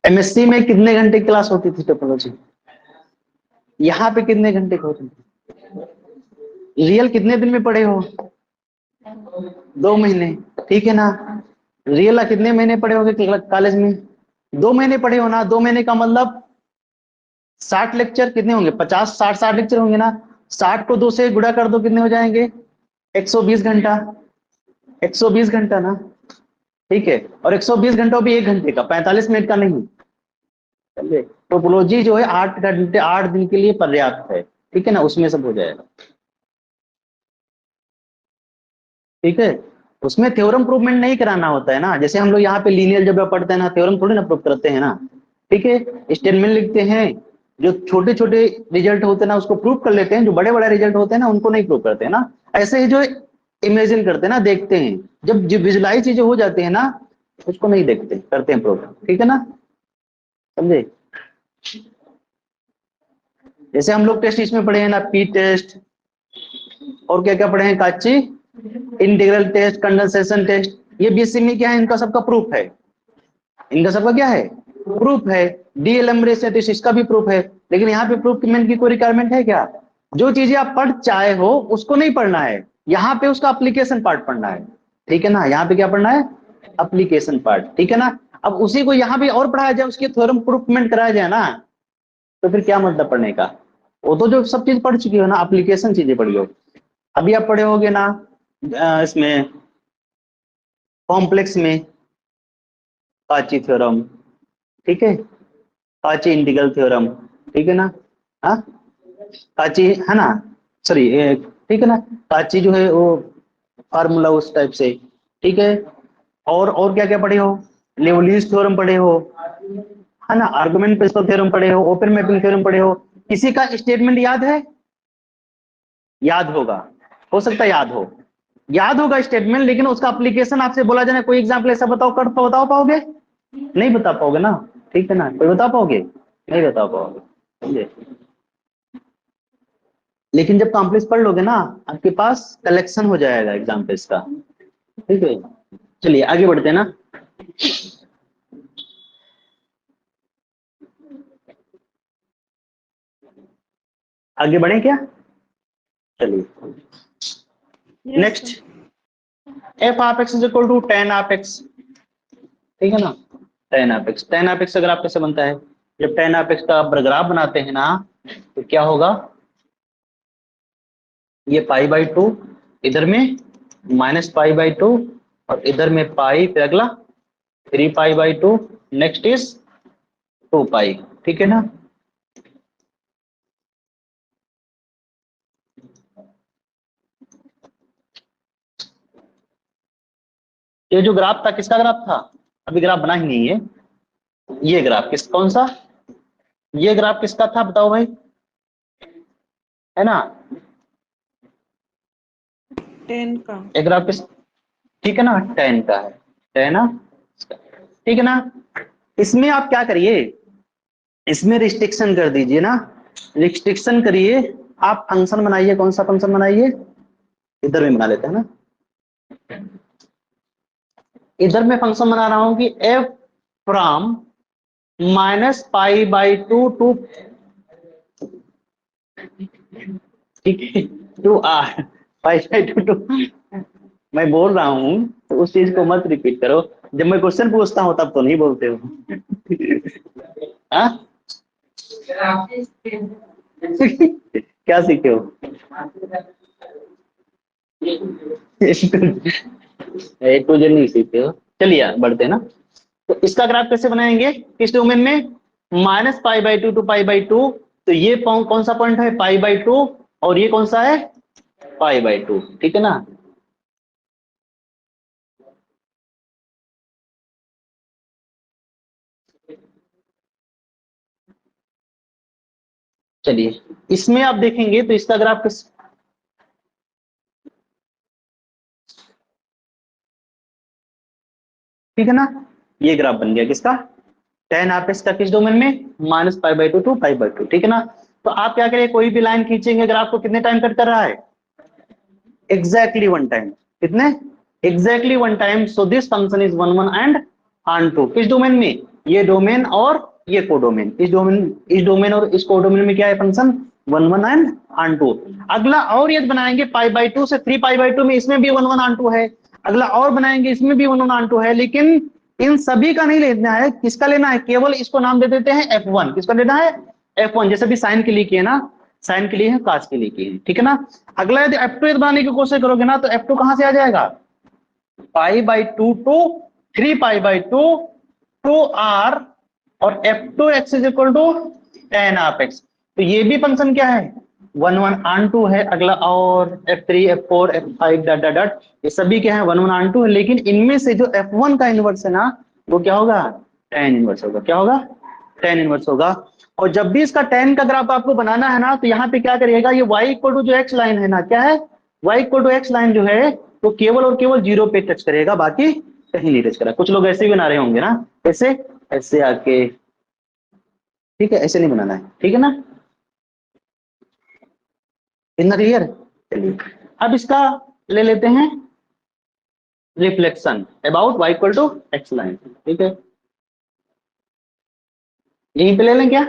एमएससी में कितने घंटे क्लास होती थी टोपोलॉजी? यहाँ पे कितने घंटे की होती थी? रियल कितने दिन में पढ़े हो? 2 महीने, ठीक है ना। रियल कितने महीने पढ़े होगे कॉलेज में? 2 महीने पढ़े हो ना। 2 महीने का मतलब 60 लेक्चर कितने होंगे? 50, 60 लेक्चर होंगे ना। 60 को 2 से गुणा कर दो, कितने हो जाएंगे? 120 घंटा। 120 घंटा ना, ठीक है। और 120 घंटा भी 1 घंटे का, 45 मिनट का नहीं। समझे? टोपोलॉजी जो है 8 घंटे, 8 दिन के लिए पर्याप्त है, ठीक है ना। उसमें सब हो जाएगा, ठीक है। उसमें थ्योरम प्रूवमेंट नहीं कराना होता है ना। जैसे हम लोग यहाँ पे लीनियर जब पढ़ते हैं ना, थ्योरम थोड़ी ना प्रूव करते हैं ना, ठीक है। स्टेटमेंट लिखते हैं, जो छोटे छोटे रिजल्ट होते हैं ना उसको प्रूव कर लेते हैं, जो बड़े बड़े रिजल्ट होते हैं ना उनको नहीं प्रूव करते हैं ना। ऐसे ही जो इमेजिन करते हैं ना, देखते हैं, जब विजुलाइज चीजें हो जाती है ना उसको नहीं देखते, करते हैं प्रूव, ठीक है ना। समझे? जैसे हम लोग टेस्ट इसमें पढ़े हैं ना, पी टेस्ट, और क्या क्या पढ़े हैं, काची इंटीग्रल टेस्ट, कंडेंसेशन टेस्ट, ये बीएससी में क्या है? इनका सबका प्रूफ है। इनका सबका क्या है? प्रूफ है। डीएलएमरेस है तो इसका भी प्रूफ है। लेकिन यहाँ पे प्रूफ की कोई रिक्वायरमेंट है क्या? जो चीजें आप पढ़ चाहे हो उसको नहीं पढ़ना है, यहाँ पे उसका अप्लीकेशन पार्ट पढ़ना है, ठीक है ना। यहाँ पे क्या पढ़ना है? अप्लीकेशन पार्ट, ठीक है ना। अब उसी को यहाँ भी और पढ़ाया जाए, उसकी थ्योरम प्रूफमेंट कराया जाए ना, तो फिर क्या मतलब पढ़ने का? वो तो जो सब चीज पढ़ चुकी हो ना, अप्लीकेशन चीजें पढ़ी हो। अभी आप पढ़े होगे ना इसमें कॉम्प्लेक्स में काची थ्योरम, ठीक है, काची इंटीग्रल थ्योरम, ठीक है ना। हाँ, काची है ना, सॉरी, ठीक है ना। काची जो है वो फार्मूला उस टाइप से, ठीक है। और क्या क्या पढ़े हो? लेवलिस थ्योरम पढ़े हो, है ना। आर्गुमेंट प्रिंसिपल थ्योरम पढ़े हो, ओपन मैपिंग थ्योरम पढ़े हो। किसी का स्टेटमेंट याद है? याद होगा, हो सकता है याद हो, याद होगा स्टेटमेंट, लेकिन उसका एप्लीकेशन आपसे बोला जाए कोई एग्जांपल ऐसा बताओ, कर बता पाओगे? नहीं बता पाओगे ना, ठीक है ना। कोई बता पाओगे? नहीं बता पाओगे, समझे। लेकिन जब कॉम्प्लेक्स पढ़ लोगे ना, आपके पास कलेक्शन हो जाएगा एग्जाम्पल्स का, ठीक है। चलिए आगे बढ़ते हैं ना। आगे बढ़े क्या? चलिए next, f of x is equal to tan of x, ठीक है ना। Tan of x, tan of x का ग्राफ कैसे बनता है? जब टेन ऑफ एक्स का ग्राफ बनाते हैं ना तो क्या होगा? ये π/2, इधर में -π/2, और इधर में पाई, फिर अगला 3π/2, नेक्स्ट इज 2π, ठीक है ना। ये जो ग्राफ था किसका ग्राफ था? अभी ग्राफ बना ही नहीं है। ये ग्राफ कौन सा? ये ग्राफ किसका था बताओ भाई, है ना। 10 का। ये ग्राफ किस, ठीक है ना, 10 का है। है ना, ठीक है ना। इसमें आप क्या करिए, इसमें रिस्ट्रिक्शन कर दीजिए ना, रिस्ट्रिक्शन करिए, आप फंक्शन बनाइए। कौन सा फंक्शन बनाइए, इधर में बना लेते हैं ना, इधर मैं फंक्शन बना रहा हूं कि f फ्रॉम -π/2 टू, ठीक है, टू r, π/2 टू, मैं बोल रहा हूं तो उस चीज को मत रिपीट करो, जब मैं क्वेश्चन पूछता हूं तब तो नहीं बोलते हो। हाँ? क्या सीखे हो? एक तो नहीं सीखते हो। चलिए बढ़ते हैं ना। तो इसका ग्राफ कैसे बनाएंगे, किस डोमेन में, -π/2 टू π/2। तो ये कौन सा पॉइंट है, π/2, और ये कौन सा है, π/2, ठीक है ना। चलिए इसमें आप देखेंगे तो इसका ग्राफ किस, ठीक है ना, ये ग्राफ बन गया किसका, tan RPS का, किस डोमेन में, -π/2 टू π/2, ठीक है ना। तो आप क्या करें, कोई भी लाइन खींचेंगे, ग्राफ को कितने टाइम कट कर रहा है, एग्जैक्टली वन टाइम, कितने, exactly one time. So this function is 1 1 and onto, किस डोमेन में, ये डोमेन और ये कोडोमेन, इस डोमेन और इस कोडोमेन में क्या है फंक्शन, 1 1 एंड ऑन टू। अगला और यदि बनाएंगे π/2 से 3π/2 में, इसमें भी 1 1 ऑन टू है। अगला और बनाएंगे, इसमें भी 1 1 ऑन टू है, लेकिन इन सभी का नहीं लेना है, किसका लेना है, केवल इसको नाम दे देते हैं f1, किसका लेना है, f1, जैसे भी साइन के लिए किए ना, साइन के लिए है, कास के लिए किए, ठीक है ना। अगला यदि f2 बनाने की कोशिश करोगे ना, तो f2 कहां से आ जाएगा, π/2 टू 3π/2 टू r, और f2x is equal to tan of x। तो ये भी फंक्शन क्या है, 1 1 ऑन टू है। अगला और f3 f4 f5 dot dot dot, ये सभी क्या है, 1 1 ऑन टू है, लेकिन इनमें से जो f1 का इनवर्स है ना, वो क्या होगा, tan इनवर्स होगा, क्या होगा, tan इनवर्स होगा। और जब भी इसका tan का ग्राफ आपको बनाना है ना, तो यहाँ पे क्या करिएगा, ये y इक्वल टू जो x लाइन है ना, क्या है, y equal to x line जो है, वो केवल और केवल जीरो पे टच करेगा, बाकी कहीं नहीं टच करेगा। कुछ लोग ऐसे भी बना रहे होंगे ना, ऐसे ऐसे आके, ठीक है, ऐसे नहीं बनाना है, ठीक है ना, इतना क्लियर। चलिए अब इसका ले लेते हैं reflection about y equal to x line, ठीक है, यहीं पे ले लें क्या,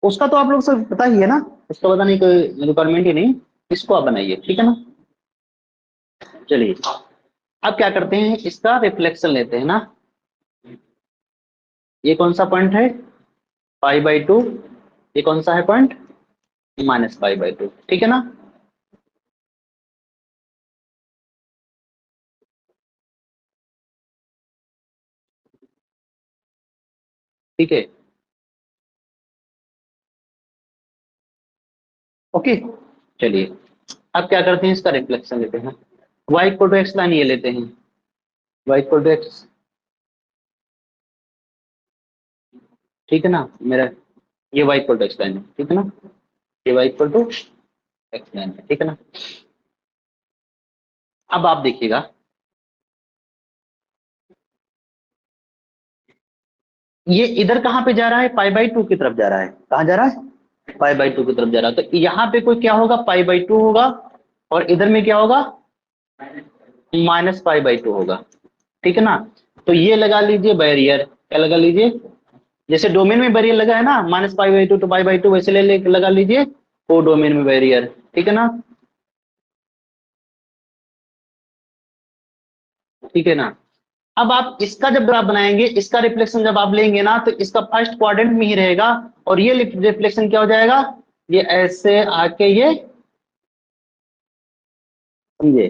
उसका तो आप लोग सब पता ही है ना, उसका पता नहीं, कोई रिक्वायरमेंट ही नहीं, इसको आप बनाइए, ठीक है ना। चलिए अब क्या करते हैं, इसका रिफ्लेक्शन लेते हैं ना, ये कौन सा पॉइंट है, π/2, ये कौन सा है पॉइंट, -π/2, ठीक है ना। ठीक है, ओके। चलिए अब क्या करते हैं, इसका रिफ्लेक्शन लेते हैं, y equal to x line ये लेते हैं, y इक्वल टू एक्स, ठीक है ना, मेरा ये y equal to x line है, ठीक है ना, ये y equal to x line है, ठीक है ना। अब आप देखिएगा, ये इधर कहाँ पे जा रहा है, π/2 की तरफ जा रहा है, कहाँ जा रहा है, π/2 की तरफ जा रहा है। तो यहाँ पे कोई क्या होगा, π/2 होगा, और इधर में क्या होगा, -π/2 होगा, ठीक है ना। तो ये लगा लीजिए बैरियर, क्या लगा लीजिए, जैसे डोमेन में बैरियर लगा है ना, -π/2 टू π/2, वैसे लगा लीजिए को डोमेन में बैरियर, ठीक है ना, ठीक है ना। अब आप इसका जब ग्राफ बनाएंगे, इसका रिफ्लेक्शन जब आप लेंगे ना, तो इसका फर्स्ट क्वाड्रेंट में ही रहेगा, और ये रिफ्लेक्शन क्या हो जाएगा, ये ऐसे आके ये, समझे,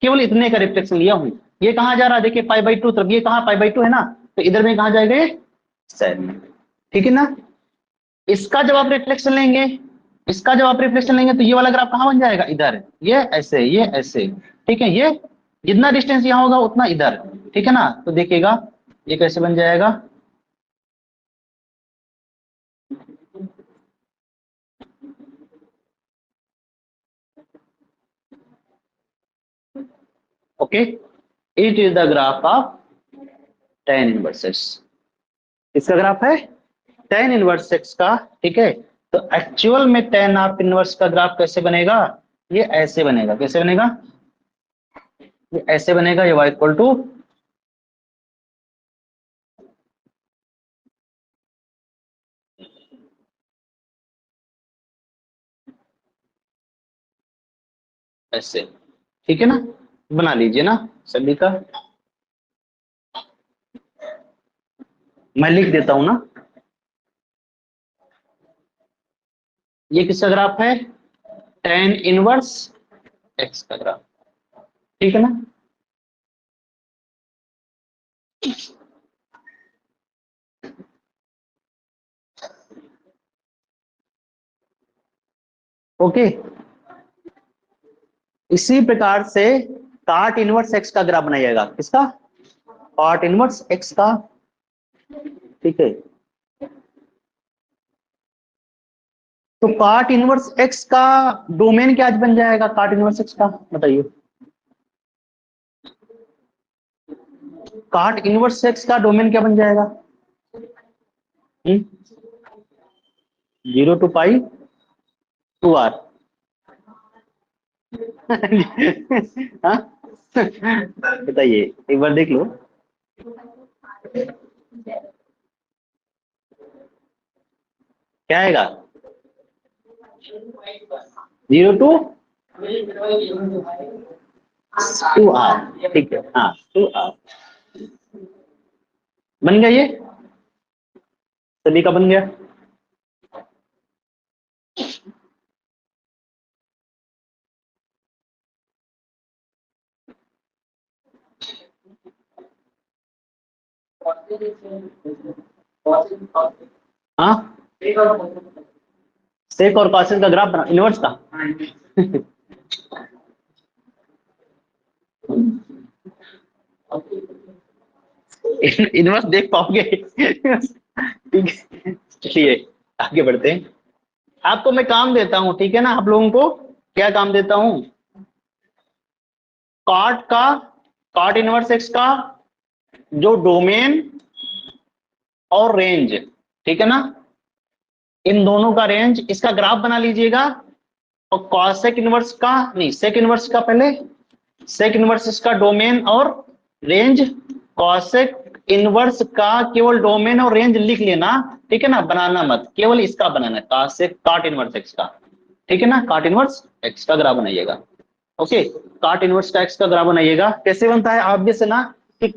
केवल इतने का रिफ्लेक्शन लिया हूं। ये कहां जा रहा है, देखिए π/2 तरफ, ये कहां π/2 है ना, तो इधर में कहां जाएगा ये, साइड में, ठीक है ना। इसका जब आप रिफ्लेक्शन लेंगे, इसका जब आप रिफ्लेक्शन लेंगे, तो ये वाला ग्राफ कहां बन जाएगा, इधर, ये ऐसे, ठीक है, ये जितना डिस्टेंस यहाँ होगा उतना इधर, ठीक है ना। तो देखिएगा ये कैसे बन जाएगा, okay. It is the graph of tan inverse x। इसका ग्राफ है tan इनवर्स x का, ठीक है। तो एक्चुअल में tan ऑफ इनवर्स का ग्राफ कैसे बनेगा, ये ऐसे बनेगा। कैसे बनेगा, ये ऐसे बनेगा। ये y इक्वल टू ऐसे, ठीक है ना। बना लीजिए ना सभी का, मैं लिख देता हूं ना। ये किसका ग्राफ है, tan इनवर्स x का ग्राफ, ठीक है ना। ओके, इसी प्रकार से cot इनवर्स x का ग्राफ बनाइएगा। किसका, cot इनवर्स x का, ठीक है। तो cot इनवर्स x का डोमेन क्या बन जाएगा, cot इनवर्स x का बताइए। cot इनवर्स x का डोमेन क्या बन जाएगा, 0 to पाई 2r। हाँ बताइए, एक बार देख लो। क्या आएगा, 0 to 2r, ठीक है। हाँ 2r बन गया, ये सभी का बन गया। हाँ सेक और कॉसेक का ग्राफ बना, इनवर्स का। इनवर्स देख पाओगे। ठीक है, चलिए आगे बढ़ते हैं। आपको मैं काम देता हूं, ठीक है ना। आप लोगों को क्या काम देता हूं, cot इनवर्स x का जो डोमेन और रेंज, ठीक है ना, इन दोनों का रेंज, इसका ग्राफ बना लीजिएगा। और कॉसेक इनवर्स का नहीं, सेक इनवर्स का, पहले सेक इनवर्स इसका डोमेन और रेंज। कॉसेक इनवर्स का केवल डोमेन और रेंज लिख लेना, ठीक है ना, बनाना मत, केवल इसका बनाना, cot इनवर्स x का, ठीक है ना। cot इनवर्स x का ग्राफ बनाइएगा। ओके, cot इनवर्स का x का ग्राफ बनाइएगा। कैसे बनता है, ऑब्वियस है ना, कि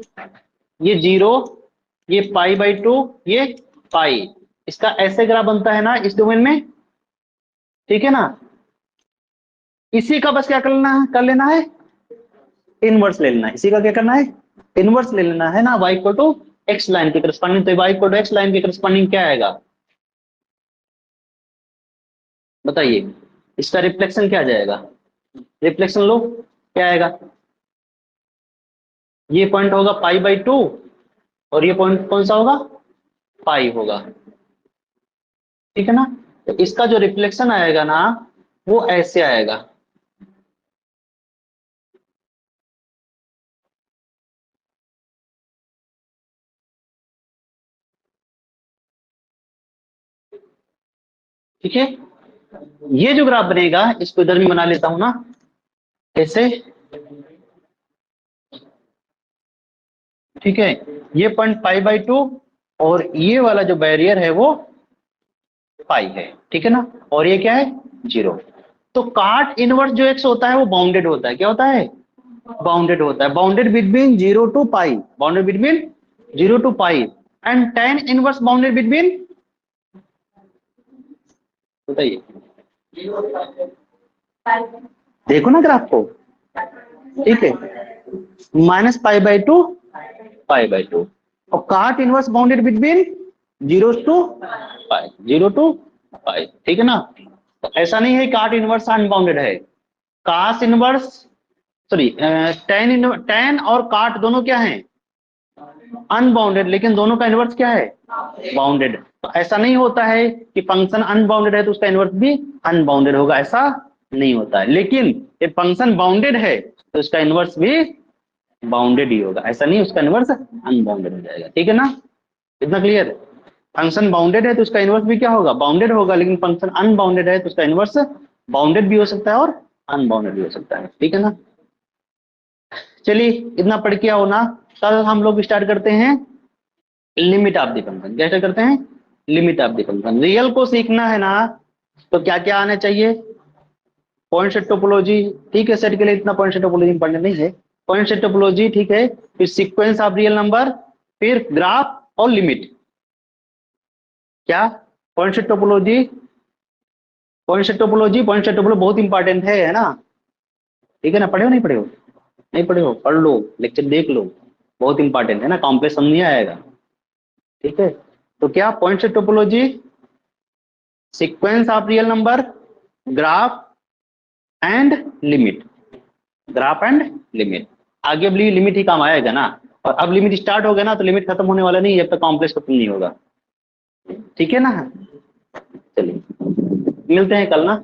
ये 0, ये π/2, ये पाई, इसका ऐसे ग्राफ बनता है ना इस डोमेन में, ठीक है ना। इसी का बस क्या कर लेना है, इनवर्स ले लेना है। इसी का क्या करना है, इनवर्स ले लेना है ना। y equal to x line के करस्पॉन्डिंग, तो y equal to x line के करस्पॉन्डिंग क्या आएगा बताइए। इसका रिफ्लेक्शन क्या जाएगा, रिफ्लेक्शन लो क्या आएगा, ये पॉइंट होगा π/2 और ये पॉइंट कौन सा होगा, पाई होगा, ठीक है ना। तो इसका जो रिफ्लेक्शन आएगा ना वो ऐसे आएगा। ठीक है, ये जो ग्राफ बनेगा इसको इधर में बना लेता हूं ना, कैसे, ठीक है। ये पॉइंट π/2 और ये वाला जो बैरियर है वो पाई है, ठीक है ना। और ये क्या है, 0। तो cot इनवर्स जो x होता है वो बाउंडेड होता है। क्या होता है, बाउंडेड होता है। Bounded between 0 to pi, bounded between 0 to pi. And tan inverse bounded between, बताइए, देखो ना ग्राफ को, ठीक है, -π/2 π/2। और cot inverse bounded between 0 to pi, 0 to पाई, ठीक है ना। तो ऐसा नहीं है cot इनवर्स अनबाउंडेड है। cos इनवर्स, सॉरी, tan और cot दोनों क्या हैं, अनबाउंडेड, लेकिन दोनों का इनवर्स क्या है, बाउंडेड। तो ऐसा नहीं होता है कि फंक्शन अनबाउंडेड है तो उसका इनवर्स भी अनबाउंडेड होगा, ऐसा नहीं होता है। लेकिन ये फंक्शन बाउंडेड है तो उसका इनवर्स भी बाउंडेड ही होगा, ऐसा नहीं उसका इनवर्स अनबाउंडेड हो जाएगा। ठीक है ना, इतना क्लियर है। फंक्शन बाउंडेड है तो उसका इनवर्स भी क्या होगा, बाउंडेड होगा, लेकिन फंक्शन अनबाउंडेड है तो उसका इनवर्स बाउंडेड भी हो सकता है और अनबाउंडेड भी हो सकता है। ठीक है ना, चलिए इतना पढ़ के आओ ना। कल हम लोग स्टार्ट करते हैं लिमिट ऑफ द फंक्शन। क्या स्टार्ट करते हैं, limit of the function. Real को सीखना है ना तो क्या क्या आना चाहिए, पॉइंट सेट टोपोलॉजी, ठीक है, सेट के लिए इतना पॉइंट सेट टोपोलॉजी इंपॉर्टेंट नहीं है, पॉइंट सेट टोपोलॉजी, ठीक है, फिर सीक्वेंस ऑफ रियल नंबर, फिर ग्राफ और लिमिट। क्या, point set topology, point set topology, point set topology बहुत इंपॉर्टेंट है ना। ठीक है ना, पढ़े हो नहीं पढ़े हो, नहीं पढ़े हो पढ़ लो, लेक्चर देख लो, बहुत इंपॉर्टेंट है ना, कॉम्प्लेक्स समझ नहीं आएगा। ठीक है, तो क्या, point set topology, sequence of real number, graph and limit, graph and limit. आगे अब लिमिट ही काम आएगा ना, और अब लिमिट स्टार्ट हो गया ना तो लिमिट खत्म होने वाला नहीं है जब तक कॉम्प्लेक्स खत्म नहीं होगा। ठीक है ना, चलिए मिलते हैं कल ना।